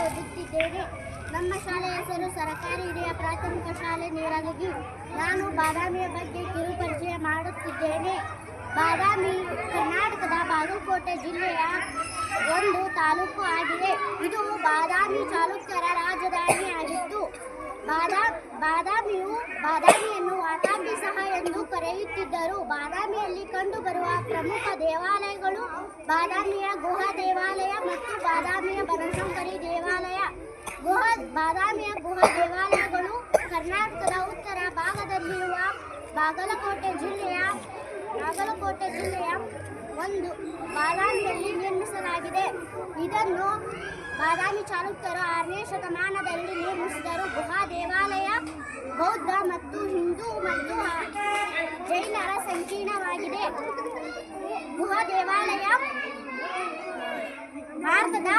ಓದುತ್ತಿದ್ದೇನೆ. ನಮ್ಮ ಶಾಲೆಯ ಹೆಸರು ಸರ್ಕಾರಿ ಹಿರಿಯ ಪ್ರಾಥಮಿಕ ಶಾಲೆ ನೀರಲಗಿ. ನಾನು ಬಾದಾಮಿಯ ಬಗ್ಗೆ ಕಿರು ಪರಿಚಯ ಮಾಡುತ್ತಿದ್ದೇನೆ. ಬಾದಾಮಿ ಕರ್ನಾಟಕದ ಬಾಗಲಕೋಟೆ ಜಿಲ್ಲೆಯ ಒಂದು ತಾಲೂಕು ಆಗಿದೆ. ಇದು ಬಾದಾಮಿ ಚಾಲುಕ್ಯರ ರಾಜಧಾನಿ ಆಗಿತ್ತು. ಬಾದಾಮಿಯನ್ನು ವಾತಾಪಿ ಸಹ ಎಂದು ಕರೆಯುತ್ತಿದ್ದರು. ಬಾದಾಮಿಯಲ್ಲಿ ಕಂಡುಬರುವ ಪ್ರಮುಖ ದೇವಾಲಯಗಳು ಬಾದಾಮಿಯ ಗುಹಾ ದೇವಾಲಯ ಮತ್ತು ಬಾದಾಮಿಯ ಬನಶಂಕರಿ ದೇವಾಲಯ. ಬಾದಾಮಿಯ ಗುಹಾ ದೇವಾಲಯಗಳು ಕರ್ನಾಟಕದ ಉತ್ತರ ಭಾಗದಲ್ಲಿರುವ ಬಾಗಲಕೋಟೆ ಜಿಲ್ಲೆಯ ಒಂದು ಬಾದಾಮಿಯಲ್ಲಿ ನಿರ್ಮಿಸಲಾಗಿದೆ. ಇದನ್ನು ಬಾದಾಮಿ ಚಾಲುಕ್ಯರು 6ನೇ ಶತಮಾನದಲ್ಲಿ ನಿರ್ಮಿಸಿದರು. ಗುಹಾ ದೇವಾಲಯ ಬೌದ್ಧ ಮತ್ತು ಹಿಂದೂ ಮತ್ತು ಜೈನರ ಸಂಕೀರ್ಣವಾಗಿದೆ. ಗುಹಾ ದೇವಾಲಯ ಭಾರತದ